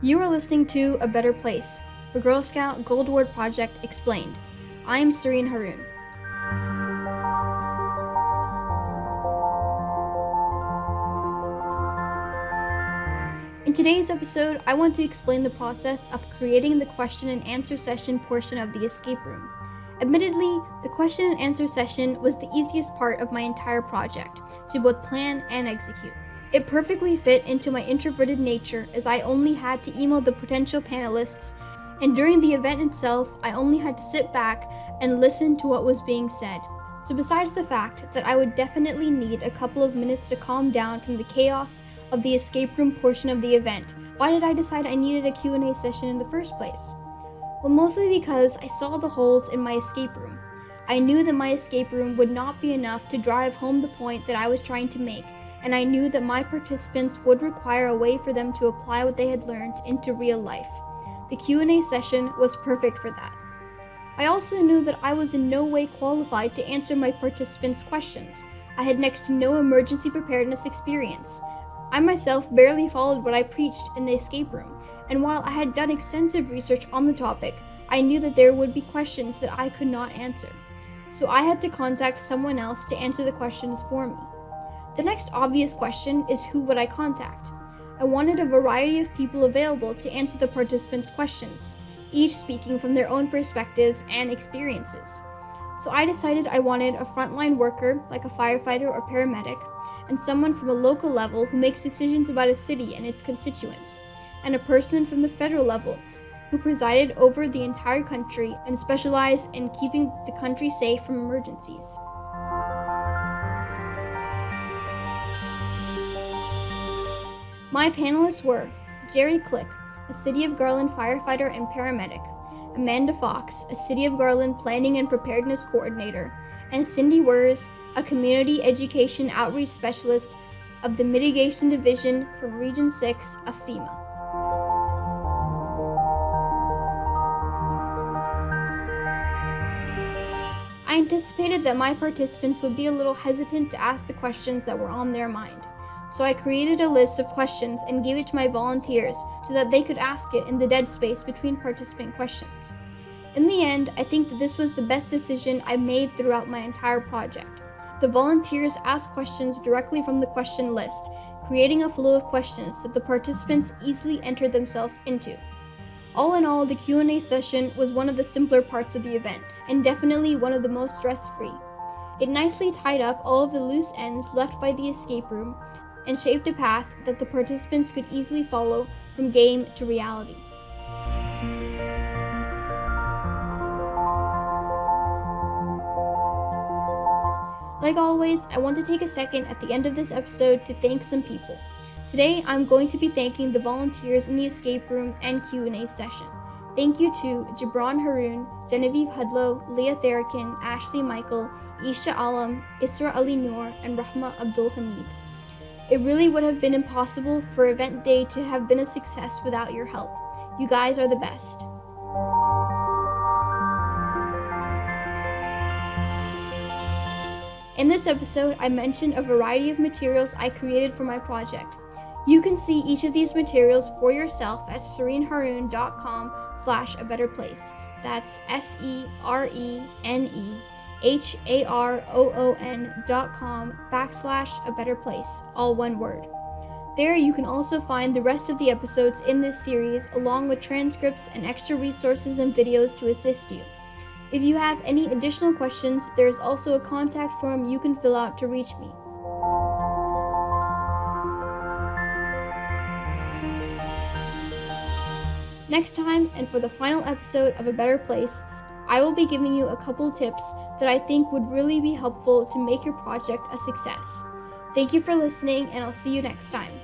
You are listening to A Better Place, the Girl Scout Gold Award Project Explained. I am Serene Haroon. In today's episode, I want to explain the process of creating the question and answer session portion of the escape room. Admittedly, the question and answer session was the easiest part of my entire project to both plan and execute. It perfectly fit into my introverted nature as I only had to email the potential panelists, and during the event itself, I only had to sit back and listen to what was being said. So besides the fact that I would definitely need a couple of minutes to calm down from the chaos of the escape room portion of the event, why did I decide I needed a Q&A session in the first place? Well, mostly because I saw the holes in my escape room. I knew that my escape room would not be enough to drive home the point that I was trying to make, and I knew that my participants would require a way for them to apply what they had learned into real life. The Q&A session was perfect for that. I also knew that I was in no way qualified to answer my participants' questions. I had next to no emergency preparedness experience. I myself barely followed what I preached in the escape room, and while I had done extensive research on the topic, I knew that there would be questions that I could not answer. So I had to contact someone else to answer the questions for me. The next obvious question is, who would I contact? I wanted a variety of people available to answer the participants' questions, each speaking from their own perspectives and experiences. So I decided I wanted a frontline worker, like a firefighter or paramedic, and someone from a local level who makes decisions about a city and its constituents, and a person from the federal level who presided over the entire country and specialized in keeping the country safe from emergencies. My panelists were Jerry Click, a City of Garland firefighter and paramedic, Amanda Fox, a City of Garland planning and preparedness coordinator, and Cindy Wers, a community education outreach specialist of the Mitigation Division from Region 6 of FEMA. I anticipated that my participants would be a little hesitant to ask the questions that were on their mind. So I created a list of questions and gave it to my volunteers so that they could ask it in the dead space between participant questions. In the end, I think that this was the best decision I made throughout my entire project. The volunteers asked questions directly from the question list, creating a flow of questions that the participants easily entered themselves into. All in all, the Q&A session was one of the simpler parts of the event, and definitely one of the most stress-free. It nicely tied up all of the loose ends left by the escape room, and shaped a path that the participants could easily follow from game to reality. Like always, I want to take a second at the end of this episode to thank some people. Today, I'm going to be thanking the volunteers in the escape room and Q&A session. Thank you to Gibran Haroon, Genevieve Hudlow, Leah Therakin, Ashley Michael, Isha Alam, Isra Ali Noor, and Rahma Abdul Hamid. It really would have been impossible for event day to have been a success without your help. You guys are the best. In this episode, I mentioned a variety of materials I created for my project. You can see each of these materials for yourself at sereneharoon.com/a better place. That's SereneHaroon.com/a better place, all one word. There you can also find the rest of the episodes in this series, along with transcripts and extra resources and videos to assist you. If you have any additional questions, there is also a contact form you can fill out to reach me. Next time, and for the final episode of A Better Place, I will be giving you a couple tips that I think would really be helpful to make your project a success. Thank you for listening, and I'll see you next time.